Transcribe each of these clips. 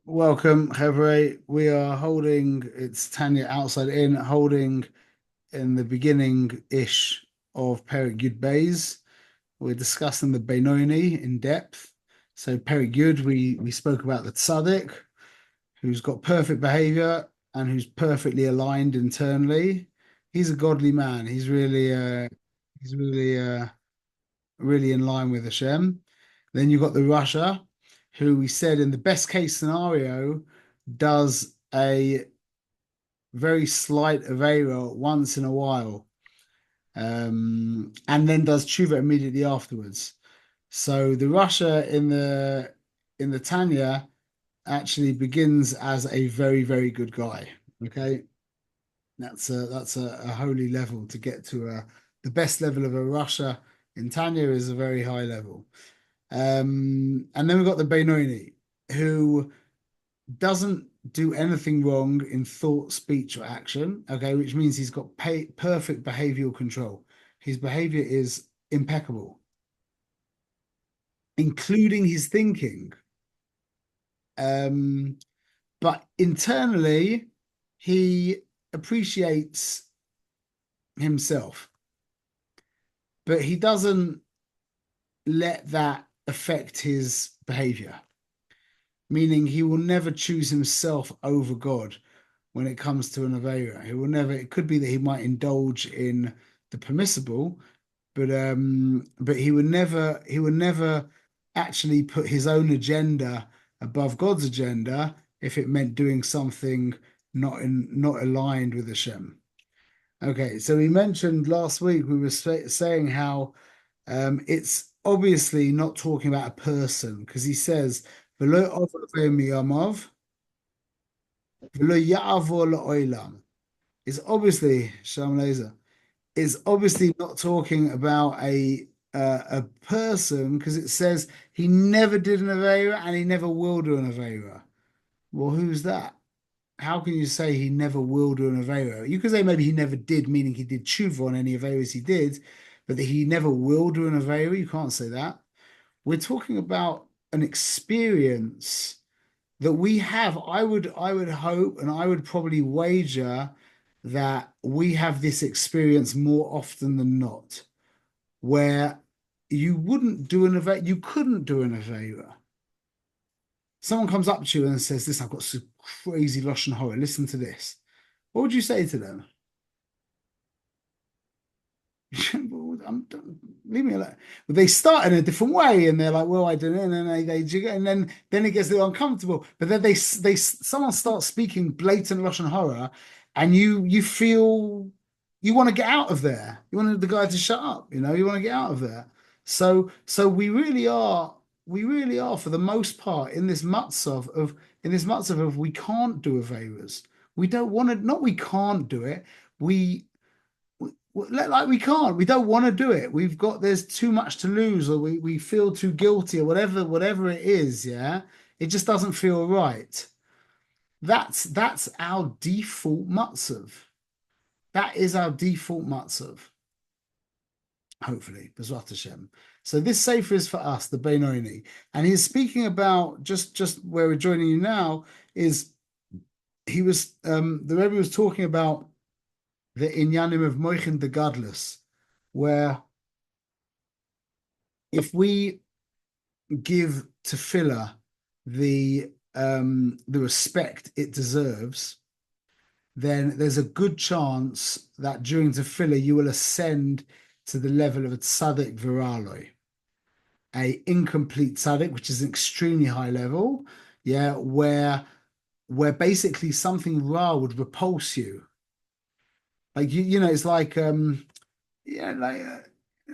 Welcome, Chevrolet. We are holding, it's Tanya outside in, holding in the beginning-ish of Perek Yud Beis. We're discussing the Benoni in depth. So Perek Yud, we spoke about the Tzaddik, who's got perfect behavior and who's perfectly aligned internally. He's a godly man. He's really in line with Hashem. Then you've got the Russia, who we said in the best case scenario does a very slight Avera once in a while, and then does tshuva immediately afterwards. So the Russia in the Tanya actually begins as a very, very good guy. Okay, that's a holy level to get to. The best level of a Russia in Tanya is a very high level. And then we've got the Benoni, who doesn't do anything wrong in thought, speech, or action. Okay, which means he's got perfect behavioral control. His behavior is impeccable, including his thinking. Um, but internally, he appreciates himself, but he doesn't let that affect his behavior, meaning he will never choose himself over God when it comes to an Avera. He will never, it could be that he might indulge in the permissible, but he would never actually put his own agenda above God's agenda if it meant doing something not aligned with Hashem. Okay, so we mentioned last week we were saying how it's obviously not talking about a person because he says, "V'lo over miyamav, v'lo ya'avor la'olam." It's obviously Shalom Laser. It's obviously not talking about a person because it says he never did an Avera and he never will do an Avera. Well, who's that? How can you say he never will do an Avera? You could say maybe he never did, meaning he did tshuva on any Averas he did, but that he never will do an Avera. You can't say that. We're talking about an experience that we have. I would hope and I would probably wager that we have this experience more often than not, where you wouldn't do an Avera, you couldn't do an Avera. Someone comes up to you and says, "Listen, I've got some crazy Lashon Hara. Listen to this." What would you say to them? Leave me alone. But they start in a different way, and they're like, "Well, I don't know," and then they jiggle, and then it gets a little uncomfortable. But then someone starts speaking blatant Lashon Hara, and you feel you want to get out of there. You want the guy to shut up. You want to get out of there. So we really are for the most part in this matzav of we can't do Averas. We don't want to. Not we can't do it. Like we can't, we don't want to do it. There's too much to lose, or we feel too guilty, or whatever it is. Yeah, it just doesn't feel right. That's our default matzav. That is our default matzav. Hopefully, B'ezrat Hashem. So this sefer is for us, the Benoni, and he's speaking about just where we're joining you now is the Rebbe was talking about the inyanim of Moichin the Gadlus, where if we give tefillah the respect it deserves, then there's a good chance that during tefillah you will ascend to the level of a tzaddik viraloi, a incomplete tzaddik, which is an extremely high level, yeah, where basically something ra would repulse you. Like it's like yeah, like a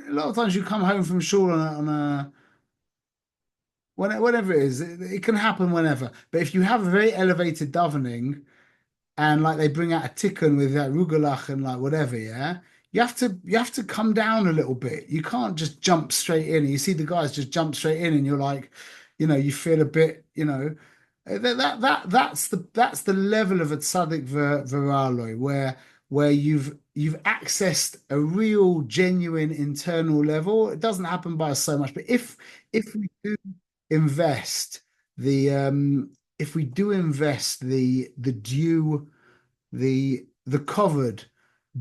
lot of times you come home from shul whenever it is, it can happen whenever. But if you have a very elevated davening and like they bring out a tikkun with that rugelach and like whatever, yeah, you have to come down a little bit. You can't just jump straight in. You see the guys just jump straight in, and you're like, you feel a bit, that's the level of a tzaddik viraloi where you've accessed a real genuine internal level. It doesn't happen by so much, but if we do invest the if we do invest the due, the covered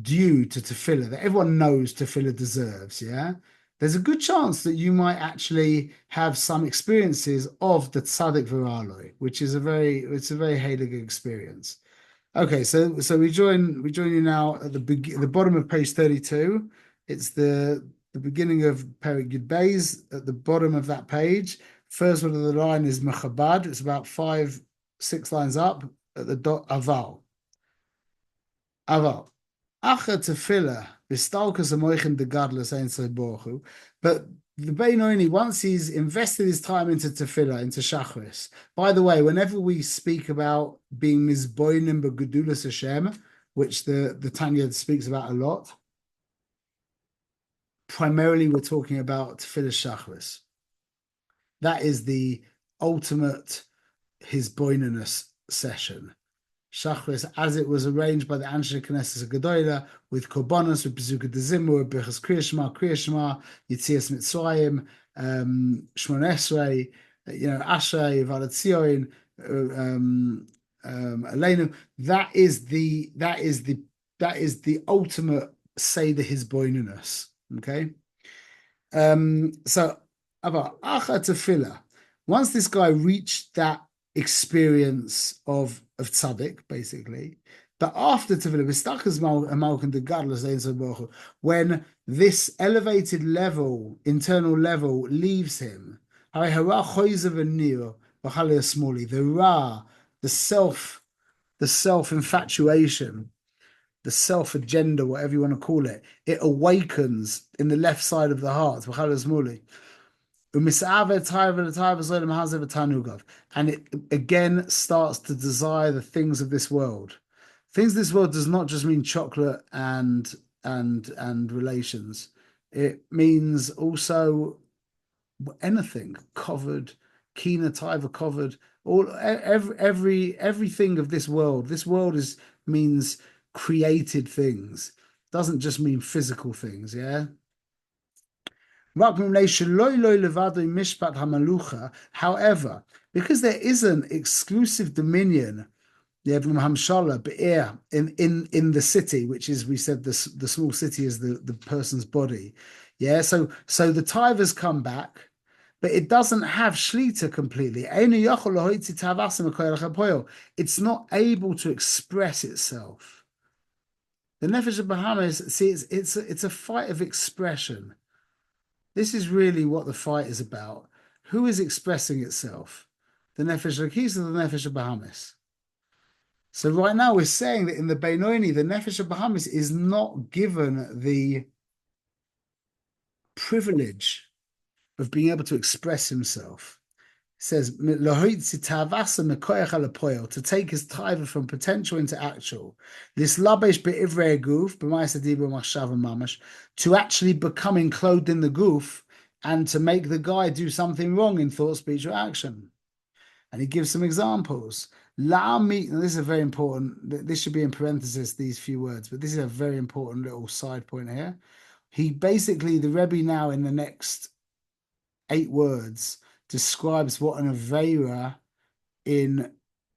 due to tefillah that everyone knows tefillah deserves, yeah, there's a good chance that you might actually have some experiences of the tzaddik v'raloi, which is it's a very heilige experience. Okay, so we join you now at the bottom of page 32. It's the beginning of Perek Yud Beis at the bottom of that page. First one of the line is Mechabad. It's about 5, 6 lines up at the dot Aval. Aval. Acha tefillah v'stalkas amoichin de gadlus ein bochu. But the Beinoni, once he's invested his time into tefillah, into shachris. By the way, whenever we speak about being mizboinim b'gedulas Hashem, which the Tanya speaks about a lot, primarily we're talking about tefillah shachris. That is the ultimate hisboinenus session. Shachris, as it was arranged by the Anshe Knesset Gedola, with Korbanos, with Bezuka de Zimur, Birchas Kriyashma, Yitzias Mitzrayim, Shmon Esrei, Ashrei, Valat Aleinu. That is the ultimate Seder Hisboinenus. Okay. So about Acha Tefillah. Once this guy reached that experience of tzaddik, basically, but after tefillah, when this elevated level, internal level, leaves him, the ra, the self infatuation, the self agenda, whatever you want to call it, it awakens in the left side of the heart. And it again starts to desire the things of this world. Things of this world does not just mean chocolate and relations. It means also anything covered, kina taiva covered, everything of this world. This world means created things. Doesn't just mean physical things, yeah. However, because there isn't exclusive dominion in the city, which is, we said, the small city is the person's body. Yeah, so the tivers come back, but it doesn't have shlita completely. It's not able to express itself. The Nefesh of Bahamas, see, it's a fight of expression. This is really what the fight is about. Who is expressing itself? The Nefesh Lakis or the Nefesh of Bahamas? So right now we're saying that in the Beinoni, the Nefesh of Bahamas is not given the privilege of being able to express himself. It says, to take his taiva from potential into actual, to actually becoming clothed in the goof and to make the guy do something wrong in thought, speech, or action. And he gives some examples. Now this is a very important, this should be in parentheses, these few words, but this is a very important little side point here. He basically, the Rebbe now in the next 8 words, describes what an Aveira in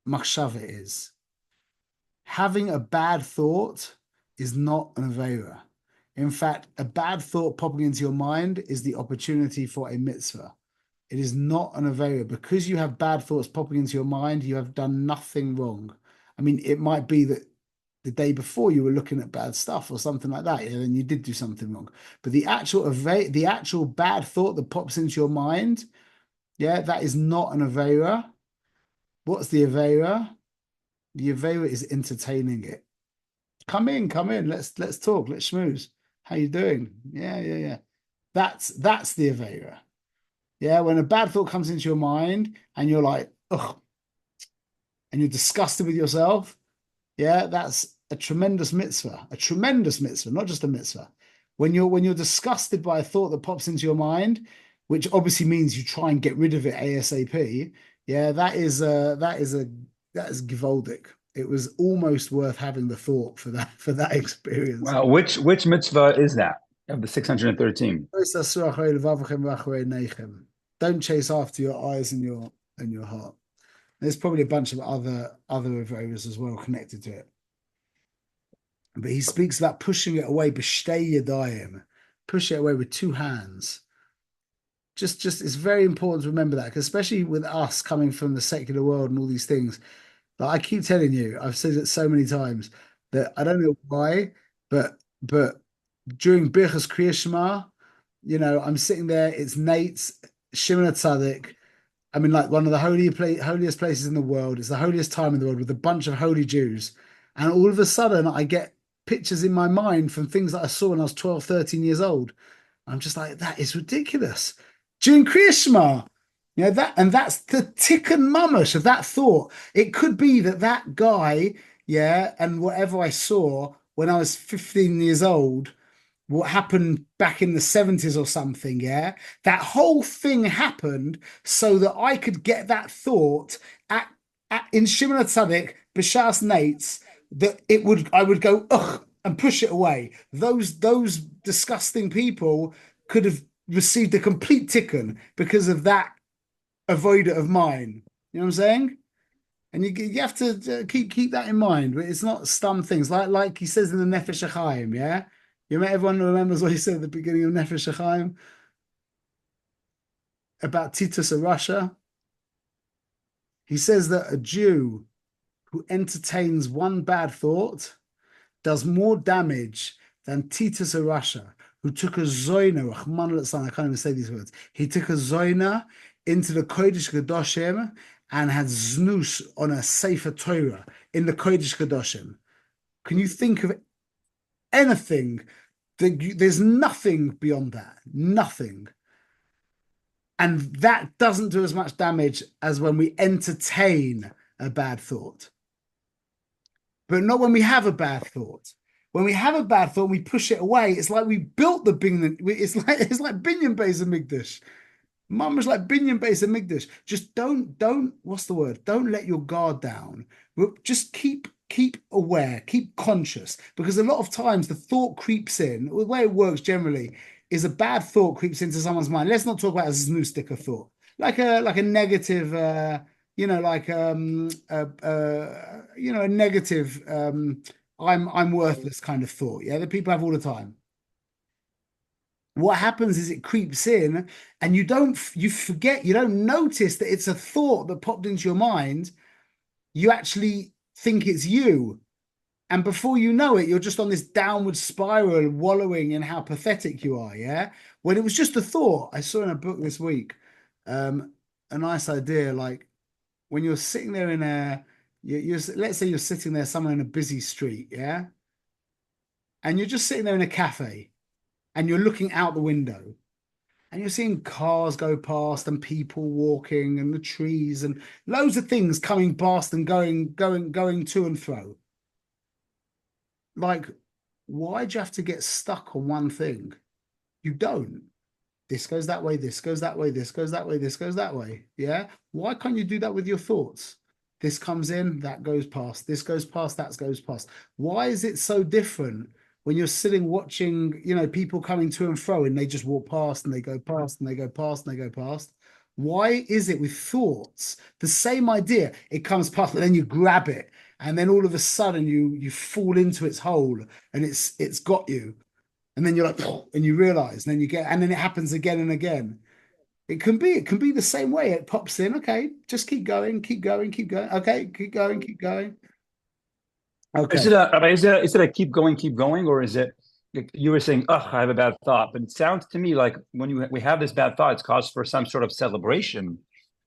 Machshava is. Having a bad thought is not an Aveira. In fact, a bad thought popping into your mind is the opportunity for a mitzvah. It is not an Aveira. Because you have bad thoughts popping into your mind, you have done nothing wrong. I mean, it might be that the day before you were looking at bad stuff or something like that, and you did do something wrong. But the actual bad thought that pops into your mind, yeah, that is not an Aveira. What's the Aveira? The Aveira is entertaining it. Come in. Let's talk. Let's schmooze. How you doing? Yeah. That's the Aveira. Yeah, when a bad thought comes into your mind and you're like, ugh, and you're disgusted with yourself, yeah, that's a tremendous mitzvah, not just a mitzvah. When you're disgusted by a thought that pops into your mind, which obviously means you try and get rid of it ASAP, yeah, that is gewaldic. It was almost worth having the thought for that experience. Wow, which mitzvah is that of the 613? Don't chase after your eyes and your heart. There's probably a bunch of other avodas as well connected to it. But he speaks about pushing it away, b'shtei yadayim, push it away with two hands. Just it's very important to remember that, 'cause especially with us coming from the secular world and all these things. Like I keep telling you, I've said it so many times that I don't know why, but during Birchas Kriya Shema, I'm sitting there. It's Nate's Shimon HaTzadik. I mean, like one of the holiest places in the world. It's the holiest time in the world with a bunch of holy Jews. And all of a sudden, I get pictures in my mind from things that I saw when I was 12, 13 years old. I'm just like, that is ridiculous. During Kriya Shema, that's the tikkun mamash of that thought. It could be that guy, yeah, and whatever I saw when I was 15 years old, what happened back in the 70s or something, yeah? That whole thing happened so that I could get that thought in Shimon HaTzadik, B'Shas Nates, that I would go, ugh, and push it away. Those disgusting people could have received a complete tikkun because of that avoider of mine. You know what I'm saying? And you have to keep that in mind. But it's not stum things like he says in the Nefesh HaChaim, yeah? Everyone remembers what he said at the beginning of Nefesh HaChaim about Titus of Russia. He says that a Jew who entertains one bad thought does more damage than Titus of Russia, who took a zoina, I can't even say these words. He took a zoina into the Kodesh Kedoshim and had znus on a Sefer Torah in the Kodesh Kedoshim. Can you think of anything? There's nothing beyond that. Nothing. And that doesn't do as much damage as when we entertain a bad thought. But not when we have a bad thought. When we have a bad thought, we push it away. It's like we built the binyan. It's like binyan beis hamikdash. Mama's like binyan beis hamikdash. Just don't. What's the word? Don't let your guard down. Just keep aware, keep conscious, because a lot of times the thought creeps in. The way it works generally is a bad thought creeps into someone's mind. Let's not talk about a snoo sticker thought, like a negative. A negative, I'm worthless kind of thought, yeah, that people have all the time. What happens is it creeps in and you forget, you don't notice that it's a thought that popped into your mind. You actually think it's you. And before you know it, you're just on this downward spiral, wallowing in how pathetic you are, yeah? When it was just a thought. I saw in a book this week, a nice idea, like, when you're sitting there let's say you're sitting there somewhere in a busy street, yeah? And you're just sitting there in a cafe and you're looking out the window and you're seeing cars go past and people walking and the trees and loads of things coming past and going to and fro. Like, why do you have to get stuck on one thing? You don't. This goes that way, this goes that way, this goes that way, this goes that way. Yeah. Why can't you do that with your thoughts? This comes in, that goes past, this goes past, that goes past. Why is it so different when you're sitting watching, people coming to and fro and they just walk past and they go past and they go past and they go past? Why is it with thoughts, the same idea, it comes past, but then you grab it and then all of a sudden you fall into its hole and it's got you. And then you're like, and you realize, and then it happens again and again. It can be the same way. It pops in. Okay, just keep going, keep going, keep going. Okay, keep going, keep going. Okay. Is it a keep going, or is it like you were saying, "Ugh, I have a bad thought"? But it sounds to me like when we have this bad thought, it's cause for some sort of celebration,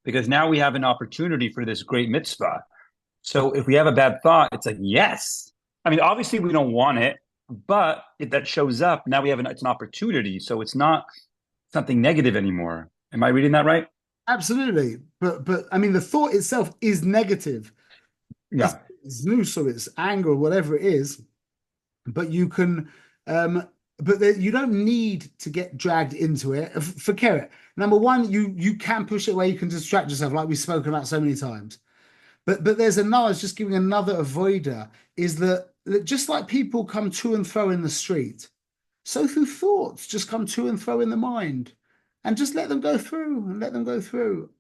because now we have an opportunity for this great mitzvah. So if we have a bad thought, it's like, yes. I mean, obviously we don't want it, but if that shows up, now it's an opportunity. So it's not something negative anymore. Am I reading that right? Absolutely. But I mean, the thought itself is negative. Yeah. It's loose or it's anger or whatever it is. But you can, you don't need to get dragged into it. Forget it. Number one, you can push it away. You can distract yourself, like we've spoken about so many times. But there's another. I was just giving another avoider. Is that just like people come to and fro in the street, so through thoughts just come to and fro in the mind, and just let them go through and let them go through.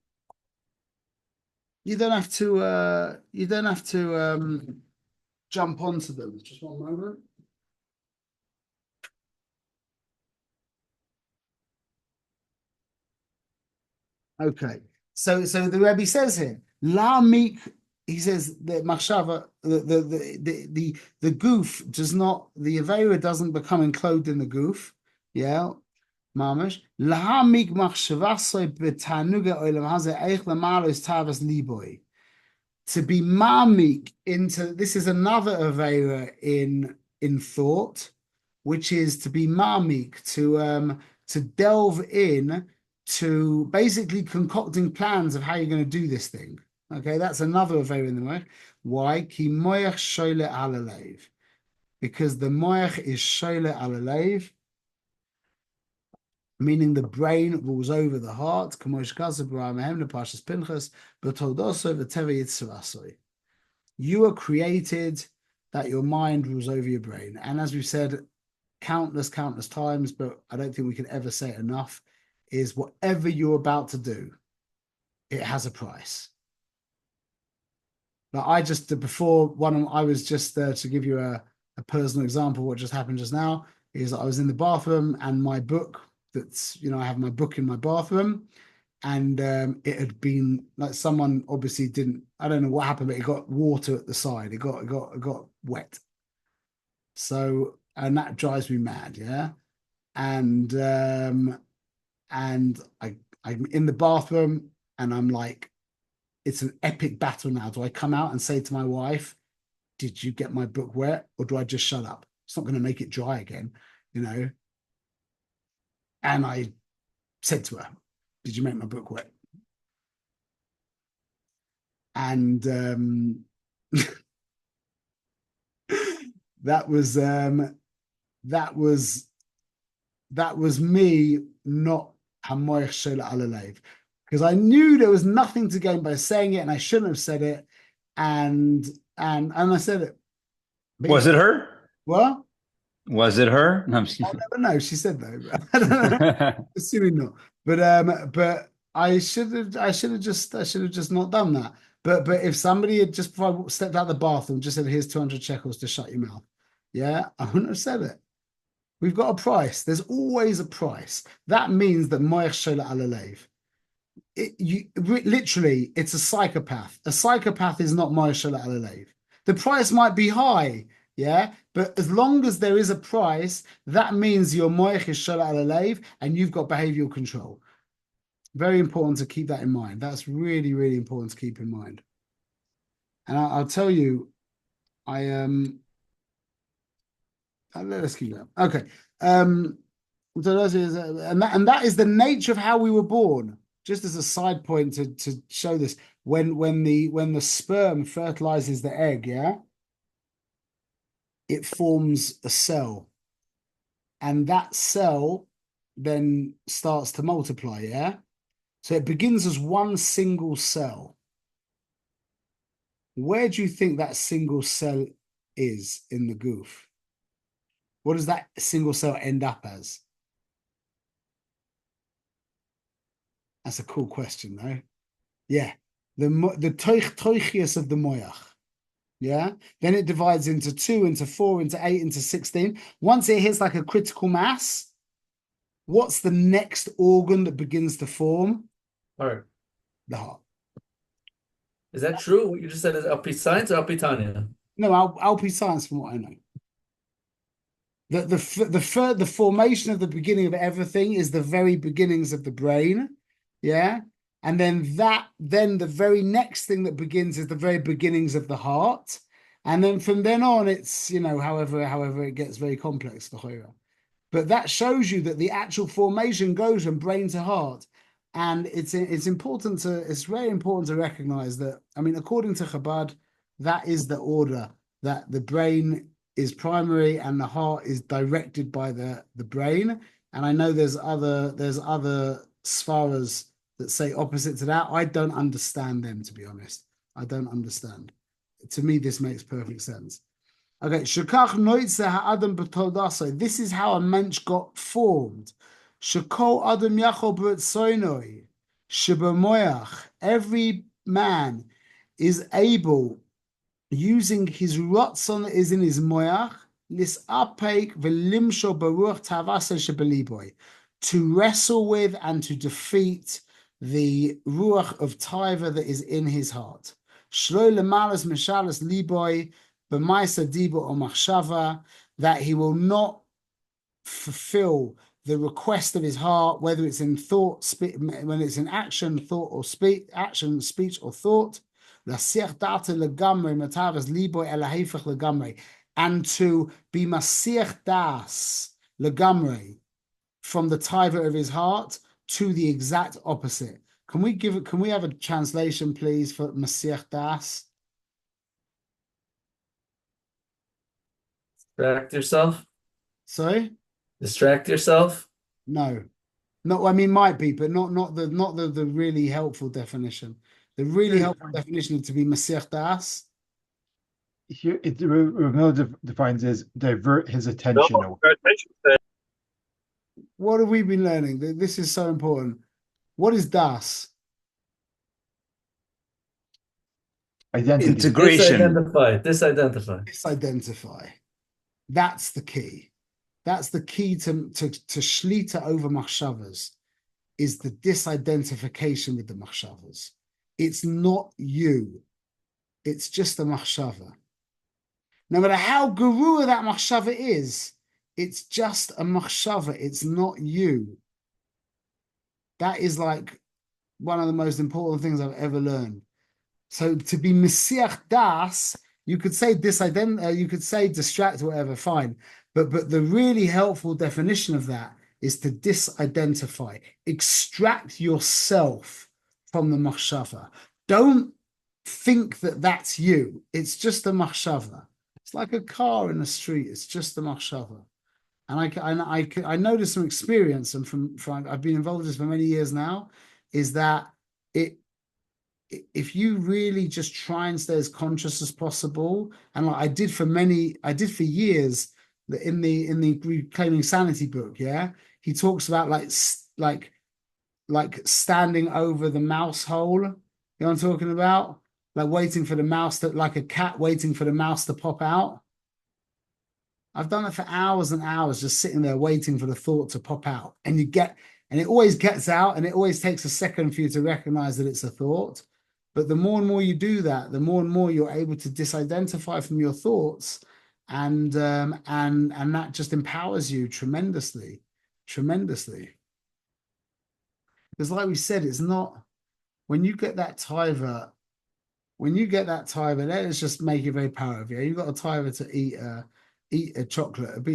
You don't have to. You don't have to jump onto them. Just one moment. Okay. So the Rebbe says here, La Meek, he says that Machshava, the goof does not, the Avera doesn't become enclosed in the goof. Yeah. Mamish. La Meek Machshavasoi betanuga oilam haze eich lamalos tavas liboy. To be mamik into, this is another Avera in thought, which is to be mamik, to delve in to basically concocting plans of how you're going to do this thing. Okay, that's another Avera in the Moech. Why? Ki moech shoyle alalev. Because the moech is shoyle alalev, meaning the brain rules over the heart. You are created that your mind rules over your brain. And as we've said countless times, but I don't think we can ever say it enough, is whatever you're about to do, it has a price. But I was just to give you a personal example, what just happened just now is I was in the bathroom and my book I have my book in my bathroom, and it had been like someone obviously didn't, I don't know what happened, but it got water at the side. It got wet. So, and that drives me mad, yeah. And I'm in the bathroom and I'm like, it's an epic battle now. Do I come out and say to my wife, did you get my book wet? Or do I just shut up? It's not going to make it dry again, you know? And I said to her, did you make my book wet? And that was me not hamoich shola alalev, because I knew there was nothing to gain by saying it, and I shouldn't have said it. And I said it. Was it her? What? Was it her? No, I'll never know. She said though. I don't know. Assuming not. But I should have just not done that. But if somebody had just before I stepped out of the bathroom just said, here's 200 shekels to shut your mouth, yeah, I wouldn't have said it. We've got a price. There's always a price. That means that moich shola alalev. Literally, it's a psychopath. A psychopath is not moich shola alalev. The price might be high, yeah, but as long as there is a price, that means your moich is shola alalev and you've got behavioral control. Very important to keep that in mind. That's really, really important to keep in mind. And I'll tell you, let's keep that. Okay. And that is the nature of how we were born. Just as a side point to show this, when the sperm fertilizes the egg, yeah, it forms a cell, and that cell then starts to multiply, yeah. So it begins as one single cell. Where do you think that single cell is in the goof? What does that single cell end up as? That's a cool question, though. Yeah, the toichias of the moyach. Yeah, then it divides into 2, into 4, into 8, into 16. Once it hits like a critical mass, what's the next organ that begins to form? Heart. The heart. Is that true? What you just said is Alpi science or Alpi Tanya? No, Alpi science, from what I know. The formation of the beginning of everything is the very beginnings of the brain, yeah, and then the very next thing that begins is the very beginnings of the heart, and then from then on it's however it gets very complex, but that shows you that the actual formation goes from brain to heart, and it's very important to recognize that. I mean, according to Chabad, that is the order, that the brain is primary and the heart is directed by the brain. And I know there's other svaras that say opposite to that. I don't understand them, to be honest. I don't understand. To me, this makes perfect sense. Okay, shekach noitze ha'adam b'todaso. This is how a mensch got formed. Shekol adam yachol b'tzoinoi shebemoyach. Every man is able, using his rotzon that is in his moyach, lisapek v'limsho baruch tavase shebeliboy, to wrestle with and to defeat the ruach of taiva that is in his heart. Shlo lemalas mishalas liboy b'maisa dibo or machshava, that he will not fulfill the request of his heart, whether it's in thought, when it's in action, thought or speech, action, speech or thought. And to be masiach das legamre, from the taiva of his heart to the exact opposite. Can we have a translation, please, for masiach das? Distract yourself. Sorry? Distract yourself. No. I mean, might be, but not the really helpful definition. The really helpful definition is to be masiach das. Here, Rav Miller defines as divert his attention away. What have we been learning? This is so important. What is das? Identity. Integration. Disidentify. Disidentify. That's the key. That's the key to shlita over machshavas, is the disidentification with the machshavas. It's not you. It's just a machshava. No matter how gurua that machshava is, it's just a machshava. It's not you. That is like one of the most important things I've ever learned. So to be mesiach das, you could say you could say distract or whatever, fine. But the really helpful definition of that is to disidentify, extract yourself from the machshava. Don't think that that's you. It's just a machshava. It's like a car in the street. It's just a machshava. And I noticed from experience, and from I've been involved in this for many years now, is that if you really just try and stay as conscious as possible, and like I did for years, in the Reclaiming Sanity book, yeah, he talks about like standing over the mouse hole. You know what I'm talking about? Like waiting for the mouse like a cat waiting for the mouse to pop out. I've done it for hours and hours, just sitting there waiting for the thought to pop out. And it always gets out, and it always takes a second for you to recognize that it's a thought. But the more and more you do that, the more and more you're able to disidentify from your thoughts. And that just empowers you tremendously. Because like we said, it's not, when you get that taiva, let us just make it very powerful. You've got a taiva to eat a chocolate,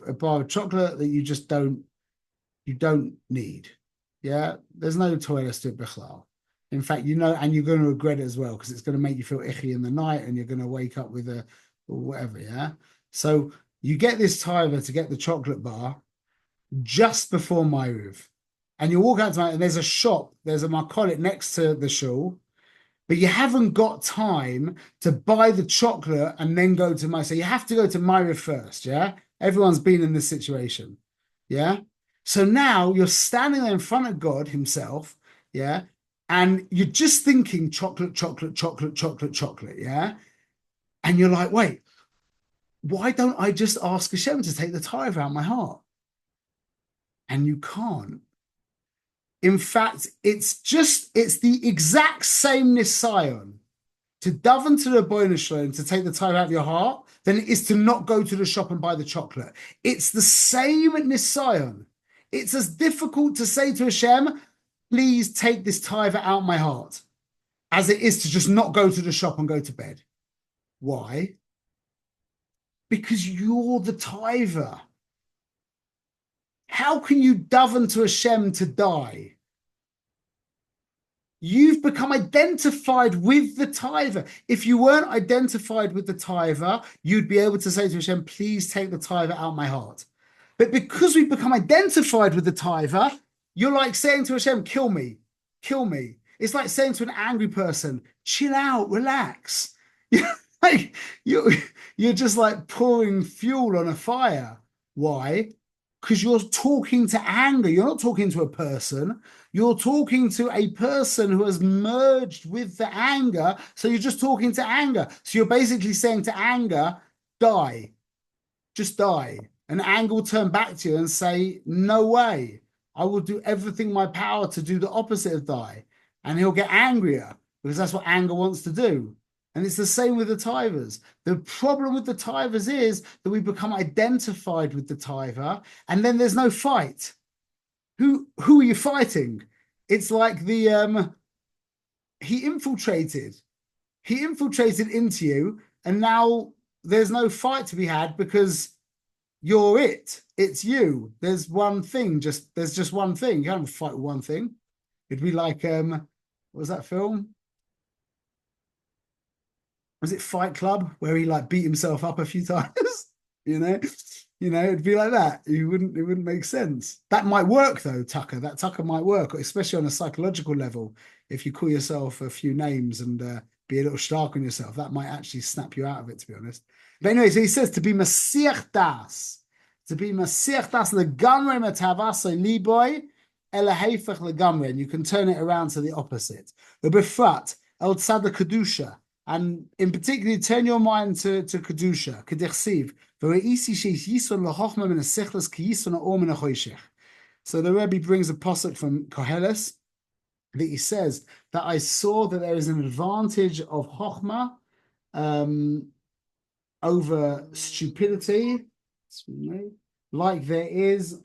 a bar of chocolate that you don't need. Yeah, there's no toilet to bichlal. In fact, and you're going to regret it as well, because it's going to make you feel icky in the night, and you're going to wake up with or whatever. Yeah. So you get this taiva to get the chocolate bar just before Ma'ariv, and you walk out tonight, and there's a shop, there's a markolet next to the shul, but you haven't got time to buy the chocolate and then go to Ma'ariv. So you have to go to Ma'ariv first. Yeah. Everyone's been in this situation. Yeah. So now you're standing there in front of God himself. Yeah. And you're just thinking chocolate, yeah? And you're like, wait, why don't I just ask Hashem to take the tithe out of my heart? And you can't. In fact, it's the exact same nisayon to daven to the Bono Shalom to take the tithe out of your heart than it is to not go to the shop and buy the chocolate. It's the same nisayon. It's as difficult to say to Hashem, please take this tithe out of my heart, as it is to just not go to the shop and go to bed. Why? Because you're the tither. How can you daven to Hashem to die? You've become identified with the tither. If you weren't identified with the tither, you'd be able to say to Hashem, please take the tither out of my heart. But because we've become identified with the tither, you're like saying to Hashem, kill me. It's like saying to an angry person, chill out, relax. You're just like pouring fuel on a fire. Why? Because you're talking to anger. You're not talking to a person. You're talking to a person who has merged with the anger. So you're just talking to anger. So you're basically saying to anger, die, just die. And anger will turn back to you and say, no way. I will do everything in my power to do the opposite of die. And he'll get angrier because that's what anger wants to do. And it's the same with the tithers. The problem with the tithers is that we become identified with the tither and then there's no fight. Who are you fighting? It's like the he infiltrated into you, and now there's no fight to be had because you're it's you. There's one thing, there's just one thing. You can't fight with one thing. It'd be like what was that film? Was it Fight Club, where he like beat himself up a few times? you know it'd be like that. It wouldn't make sense. That might work though, Tucker. That Tucker might work, especially on a psychological level. If you call yourself a few names and be a little stark on yourself, that might actually snap you out of it, to be honest. But anyway, so he says to be Masiach Das, legamre metavaso liboy elahefach legamre, and you can turn it around to the opposite. The befrat el tzad kedusha. And in particular, turn your mind to Kedusha, Kedechsiv. So the Rebbe brings a posuk from Koheles that he says that I saw that there is an advantage of Chochmah over stupidity, like there is.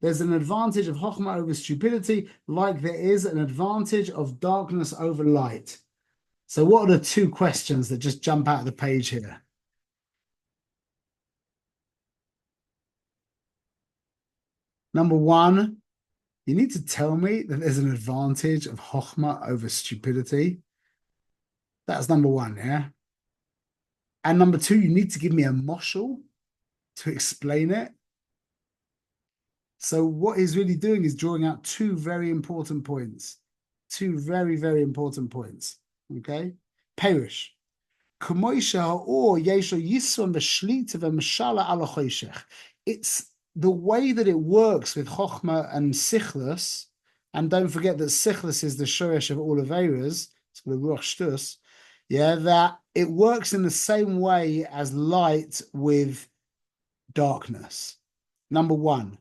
There's an advantage of Chochmah over stupidity, like there is an advantage of darkness over light. So what are the two questions that just jump out of the page here? Number one, you need to tell me that there's an advantage of Chochmah over stupidity. That's number one, yeah? And number two, you need to give me a moshel to explain it. So what he's really doing is drawing out two very important points. Two very, very important points. Okay, Perish. It's the way that it works with Chochmah and Sichlis, and don't forget that Sichlis is the Shoresh of all Averas, it's the Ruach Shtus, yeah, that it works in the same way as light with darkness. Number one,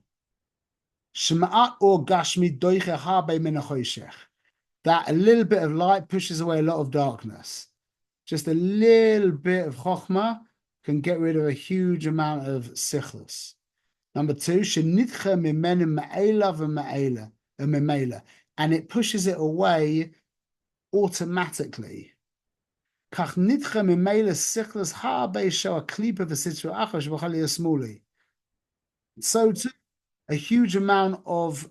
Shema'at or Gashmi doiche habe min hachoshech. That a little bit of light pushes away a lot of darkness. Just a little bit of chokhmah can get rid of a huge amount of sichlis. Number two, shenitcha mimenim ma'ela v'ma'ela, and it pushes it away automatically. Kach nitcha mimela sichlis ha'be shoa klipa v'sitru achash v'chali yasmuli. So too, a huge amount of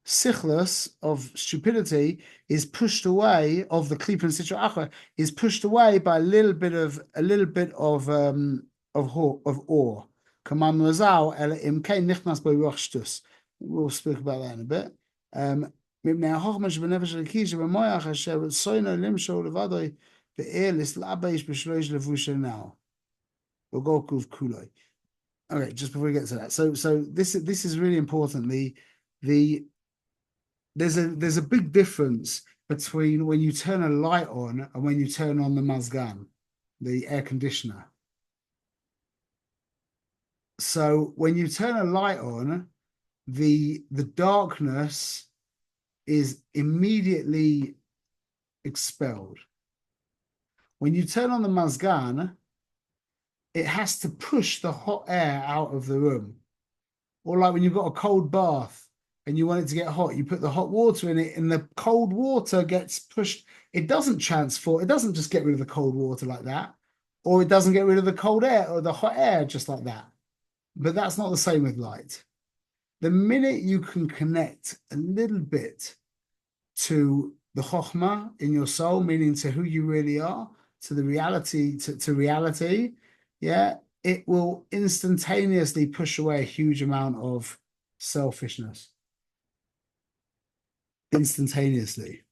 sichlis, of stupidity, is pushed away, of the klipa and sitra achra, is pushed away by a little bit of awe. Kamam razal el imkein nichnas by ruach shtus. We'll speak about that in a bit. מפני החוכמה שבנפש הלקיש שבמוח אשר סוינו למשול לבדוי באר לסלאבייש בשלוש לבוש הנאו. We'll go kuloi. Okay, just before we get to that, so this is really important. There's a big difference between when you turn a light on and when you turn on the mazgan, the air conditioner. So when you turn a light on, the darkness is immediately expelled. When you turn on the mazgan, it has to push the hot air out of the room. Or like when you've got a cold bath and you want it to get hot, you put the hot water in it and the cold water gets pushed. It doesn't transform. It doesn't just get rid of the cold water like that. Or it doesn't get rid of the cold air or the hot air just like that. But that's not the same with light. The minute you can connect a little bit to the chokhmah in your soul, meaning to who you really are, to the reality, to reality, yeah, it will instantaneously push away a huge amount of selfishness. Instantaneously.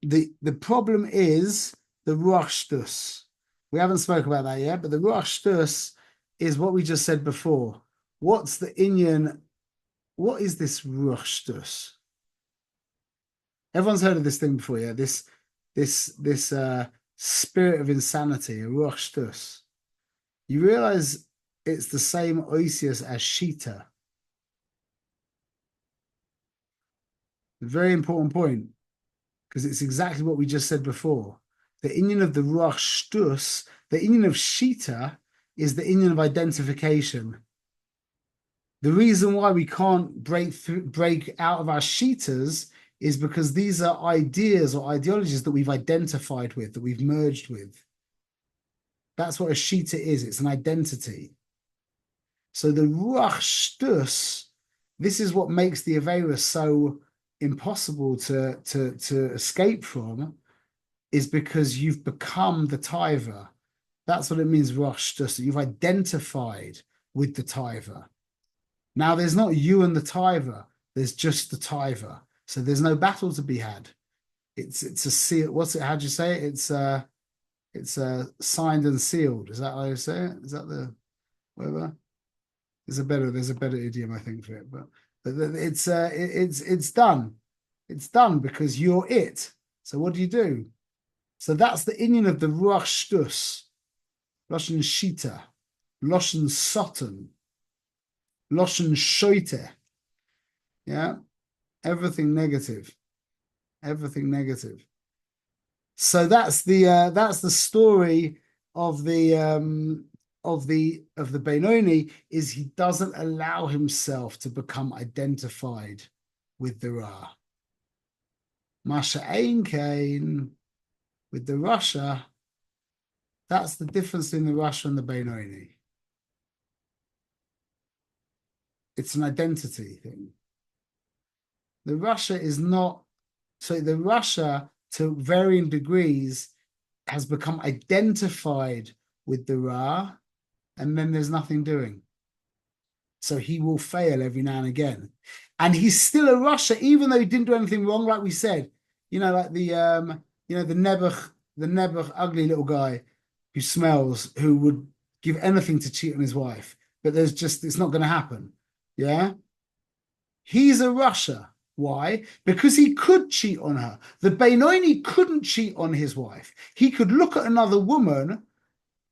The problem is the ruach shtus. We haven't spoken about that yet, but the Ruach Shtus is what we just said before. What's the inyan? What is this Ruach Shtus? Everyone's heard of this thing before, yeah? This spirit of insanity, a Ruach Shtus. You realize it's the same oisius as Shita. A very important point, because it's exactly what we just said before. The inyan of the Ruach Shtus, the inyan of Shita, is the inyan of identification. The reason why we can't break out of our Shitas is because these are ideas or ideologies that we've identified with, that we've merged with. That's what a Shita is. It's an identity. So the Ruach Shtus, this is what makes the Aveira so impossible to escape from, is because you've become the Taiva. That's what it means, Ruach Shtus. You've identified with the Taiva. Now there's not you and the Taiva. There's just the Taiva. So there's no battle to be had. It's a seal. What's it? How do you say it? It's signed and sealed. Is that how you say it? Is that the whatever? There's a better idiom I think for it, but it's done. It's done because you're it. So what do? So that's the inyan of the Ruach Shtus, Loshen Shita, Loshen Soten, Loshen Shoite. Yeah, everything negative. Everything negative. So that's the story of the Benoni, is he doesn't allow himself to become identified with the Ra. Masha Ein Kain, with the Rasha, that's the difference in the Rasha and the Benoni. It's an identity thing. The Rasha is not, so the Rasha, to varying degrees, has become identified with the Ra, and then there's nothing doing. So he will fail every now and again. And he's still a Rasha, even though he didn't do anything wrong, like we said. Like the Nebuch, ugly little guy who smells, who would give anything to cheat on his wife. But it's not going to happen. Yeah? He's a Rasha. Why? Because he could cheat on her. The Benoni couldn't cheat on his wife. He could look at another woman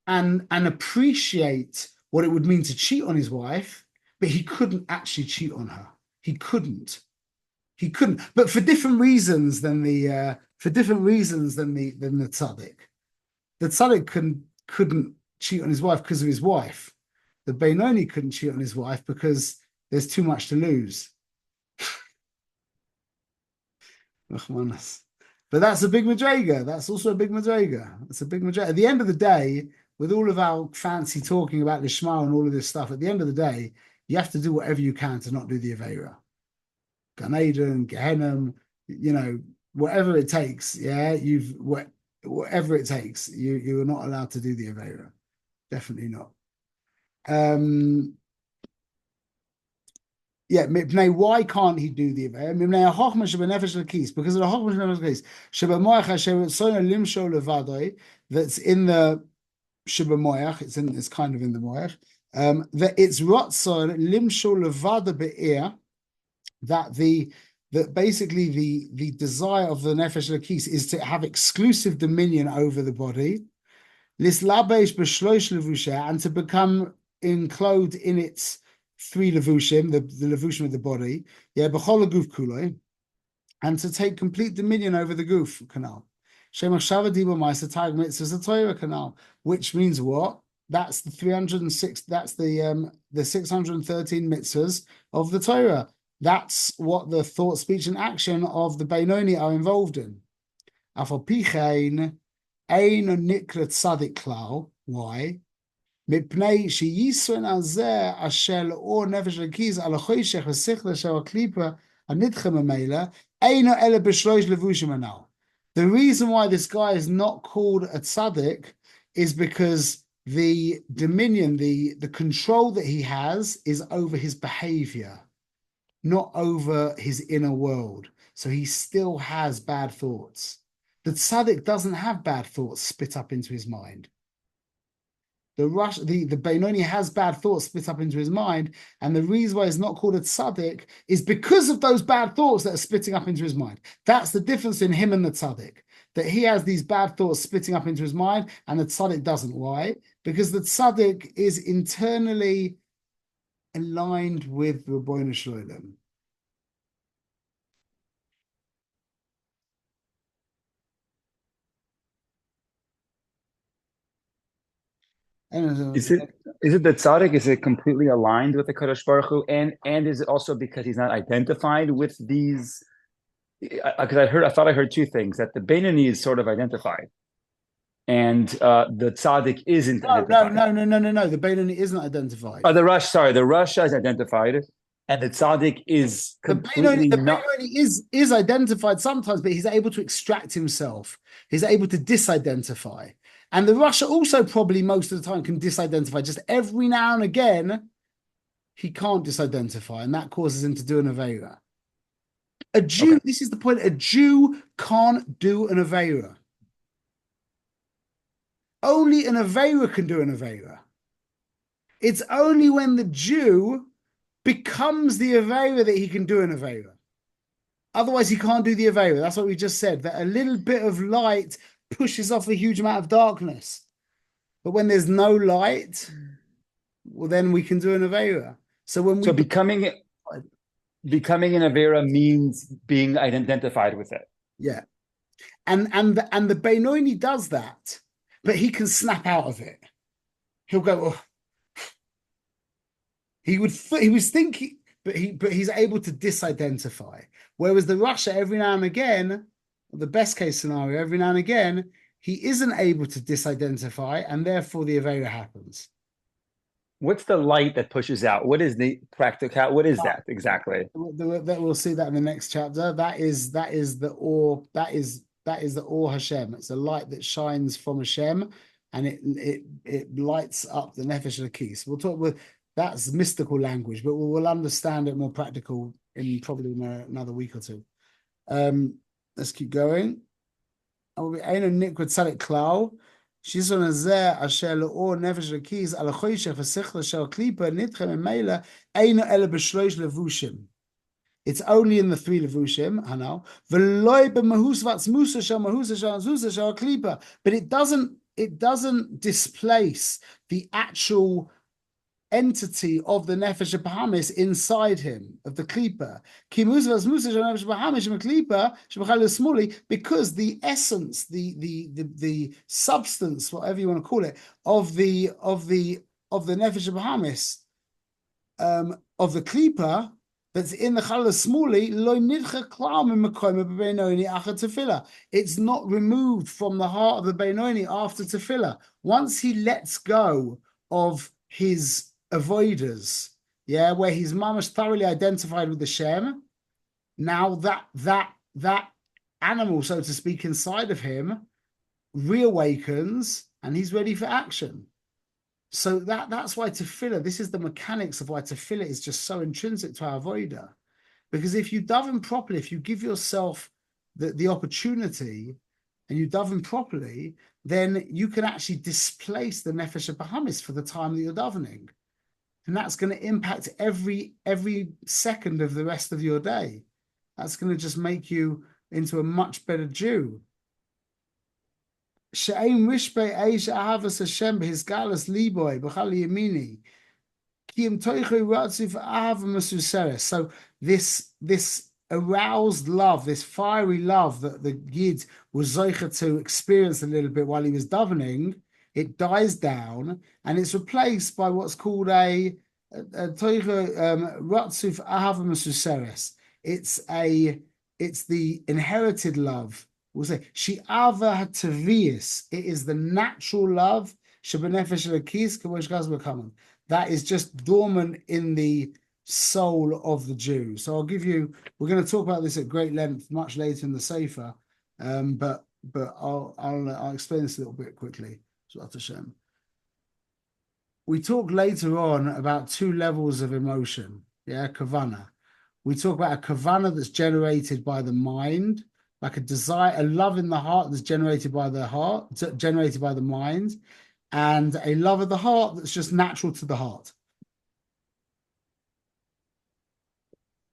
and appreciate what it would mean to cheat on his wife, but he couldn't actually cheat on her. He couldn't. But for different reasons than the tzaddik. The tzaddik couldn't cheat on his wife because of his wife. The Benoni couldn't cheat on his wife because there's too much to lose. But that's a big madrega. That's also a big madrega. It's a big madrega. At the end of the day, with all of our fancy talking about Lishma and all of this stuff, at the end of the day, you have to do whatever you can to not do the Aveira. Gan Eden, Gehenna, whatever it takes. Yeah, whatever it takes. You're not allowed to do the Aveira. Definitely not. Yeah, why can't he do the Aveira? Because of the Chochmah Sheba that's in the Sheba Moach, it's kind of in the Moach, that it's Ratzon Limshol Levada Be'er, that basically the desire of the Nefesh Lakis is to have exclusive dominion over the body, Lislabesh B'shloish Levusha, and to become enclosed in its 3 levushim, the levushim of the body, yeah, b'chol guf kuloi, and to take complete dominion over the guf canal. Shemach Shava Diba Ma'aser Tag Mitzvahs the Torah canal, which means what? That's the 306. That's the 613 mitzvahs of the Torah. That's what the thought, speech, and action of the Benoni are involved in. Afal pichein ein nikra tzadik klal. Why? מפני שיסרן הזה אשר לאור נפש הקיז על החושך ושכל של הקליפה הנדחה ממילא, אינו אלא בשלוש לבושים הנ"ל. The reason why this guy is not called a tzaddik is because the dominion, the control that he has is over his behavior, not over his inner world. So he still has bad thoughts. The tzaddik doesn't have bad thoughts spit up into his mind. the Benoni has bad thoughts split up into his mind, and the reason why it's not called a tzaddik is because of those bad thoughts that are splitting up into his mind. That's the difference in him and the tzaddik, that he has these bad thoughts splitting up into his mind, and the tzaddik doesn't. Why? Because the tzaddik is internally aligned with Ribbono Shel Olam. Is it the tzaddik? Is it completely aligned with the Kadosh Baruch Hu? And is it also because he's not identified with these? Because I thought I heard two things, that the Benoni is sort of identified, and the tzaddik isn't identified. No. The Benoni isn't identified. The Rasha is identified, and the tzaddik is completely the not. Benoni is identified sometimes, but he's able to extract himself. He's able to disidentify. And the Rasha also probably most of the time can disidentify. Just every now and again, he can't disidentify, and that causes him to do an Aveira. A Jew, okay. This is the point, a Jew can't do an Aveira. Only an Aveira can do an Aveira. It's only when the Jew becomes the Aveira that he can do an Aveira. Otherwise, he can't do the Aveira. That's what we just said, that a little bit of light pushes off a huge amount of darkness. But when there's no light, well, then we can do an Aveira. So becoming an Aveira means being identified with it. Yeah. And the Benoni does that, but he can snap out of it. He'll go, oh. He was thinking, but he's able to disidentify. Whereas the Rasha, every now and again, the best case scenario, every now and again, he isn't able to disidentify, and therefore the Aveira happens. What's the light that pushes out? What is the practical? What is that exactly? We'll see that in the next chapter. That is the Or. That is the Or Hashem. It's a light that shines from Hashem, and it lights up the Nefesh Elokis. We'll talk with that's mystical language, but we'll understand it more practical in probably another week or two. Let's keep going. She's on a zeh asher le'or nefesh lekis al choshech v'sechla shel klipa nitchem emela eino ele b'shloish levushim. It's only in the three levushim, Hanal. V'loi b'mahus v'atzmusa shel mahusa shel azusa shel klipa. But it doesn't displace the actual entity of the Nefesh Bahamis inside him, of the Klipa. Because the essence, the substance, whatever you want to call it, of the Nefesh Bahamis, of the Klipa, that's in the Chalal Smuli, it's not removed from the heart of the Benoni after Tefillah. Once he lets go of his avoiders, where he's mamash thoroughly identified with the Shem, now that animal, so to speak, inside of him reawakens and he's ready for action. So that's why tefillah, this is the mechanics of why tefillah is just so intrinsic to our avoider. Because if you daven properly, if you give yourself the opportunity and you daven properly, then you can actually displace the nefesh Bahamis for the time that you're davening. And that's going to impact every second of the rest of your day. That's going to just make you into a much better Jew. So this aroused love, this fiery love that the Yid was zocher to experience a little bit while he was davening, it dies down and it's replaced by what's called a ratzuf ahava mesuseres. It's the inherited love. We'll say shi'ava hatavius. It is the natural love shebenefesh elokis k'mosh gaz b'kaman. That is just dormant in the soul of the Jew. So we're going to talk about this at great length much later in the Sefer, but I'll explain this a little bit quickly. We talk later on about two levels of emotion, kavana. We talk about a kavana that's generated by the mind, like a desire, a love in the heart that's generated by the heart, generated by the mind, and a love of the heart that's just natural to the heart.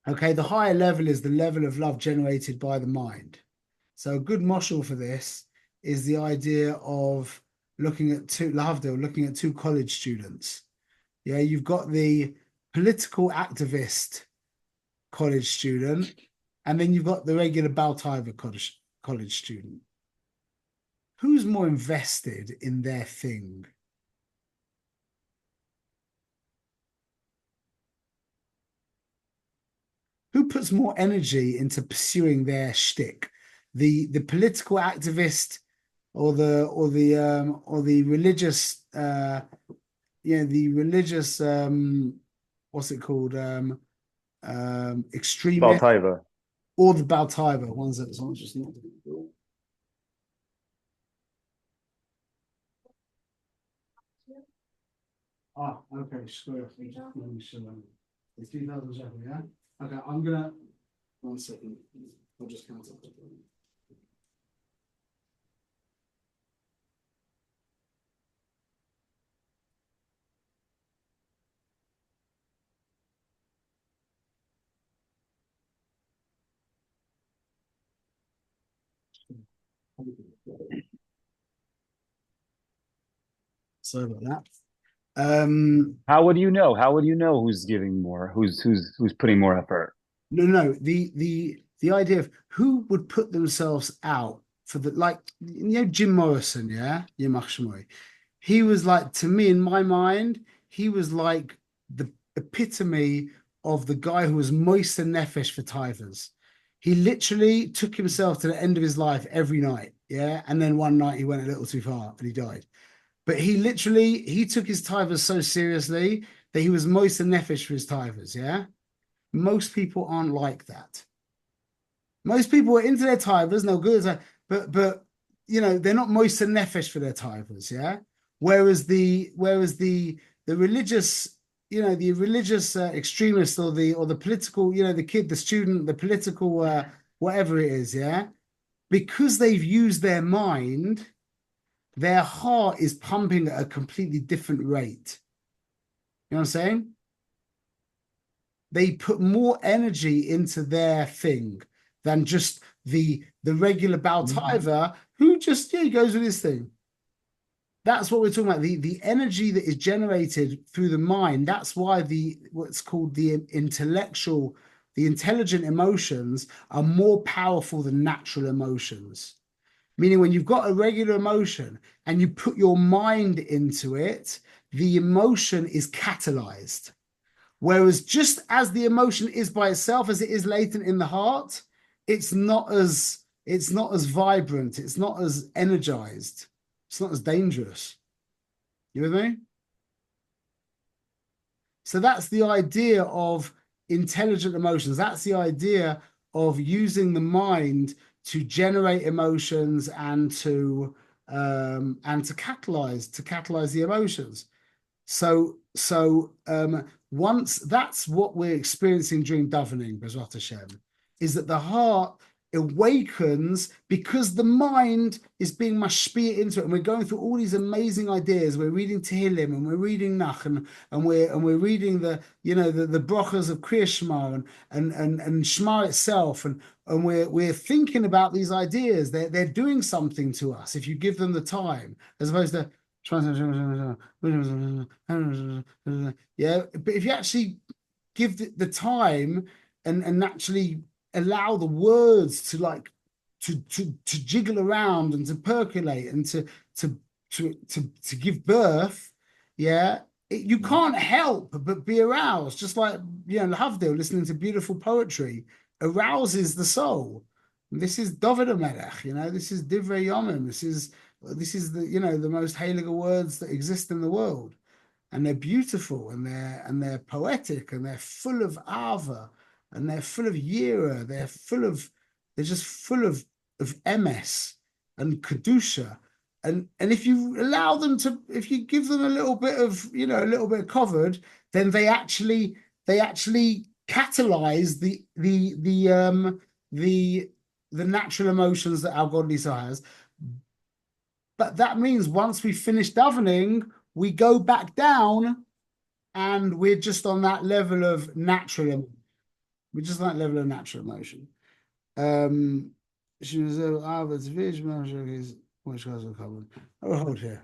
Okay, the higher level is the level of love generated by the mind. So a good moshel for this is the idea of looking at two college students. Yeah, you've got the political activist college student, and then you've got the regular Baltaiva college student. Who's more invested in their thing? Who puts more energy into pursuing their shtick? The political activist or the religious the religious what's it called extremist, Baltaiva. or the Baltaiva ones that someone's just not. Ah, okay, sure. It's 2007, yeah? Okay, I'm gonna 1 second. I'll just count it. Sorry about that. How would you know? How would you know who's giving more? Who's putting more effort? No. The idea of who would put themselves out for the, like, Jim Morrison, yeah, Yimach Shmoy. He was like, to me, in my mind, he was like the epitome of the guy who was moist and nefesh for tivers. He literally took himself to the end of his life every night, yeah, and then one night he went a little too far and he died. But he took his tivers so seriously that he was moist and nefesh for his tivers, yeah. Most people aren't like that. Most people are into their tivers, no good, but they're not moist and nefesh for their tivers, yeah. Whereas the religious, the religious extremist or the political, the kid, the student, the political, whatever it is, yeah, because they've used their mind, their heart is pumping at a completely different rate. You know what I'm saying? They put more energy into their thing than just the regular Baltaiva who just he goes with his thing. That's what we're talking about. The energy that is generated through the mind. That's why what's called the intelligent emotions are more powerful than natural emotions. Meaning when you've got a regular emotion and you put your mind into it, the emotion is catalyzed. Whereas just as the emotion is by itself, as it is latent in the heart, it's not as vibrant, it's not as energized, it's not as dangerous. You with me? So that's the idea of intelligent emotions. That's the idea of using the mind to generate emotions and to catalyze the emotions. So once that's what we're experiencing during davening, B'ezrat Hashem, is that the heart awakens because the mind is being mashpia into it, and we're going through all these amazing ideas. We're reading Tehillim and we're reading Nach and we're reading the brachas of Kriya Shema and Shema itself, and we're thinking about these ideas. They're doing something to us if you give them the time, as opposed to yeah. But if you actually give the time and actually allow the words to jiggle around and to percolate and to give birth, yeah, you can't help but be aroused. Just like Havdil, listening to beautiful poetry arouses the soul. And this is David HaMelech, this is Divrei Yomim, this is the most heilige words that exist in the world, and they're beautiful and they're poetic and they're full of ava and they're full of yira, they're just full of emes and kedusha, and if you allow them to, if you give them a little bit of covered, then they actually catalyze the natural emotions that our godly soul has. But that means once we finish davening, we go back down and we're just on that level of natural. We're just on that level of natural emotion. She was here.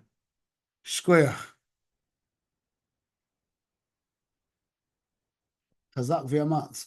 Square. Chazak v'yamatz.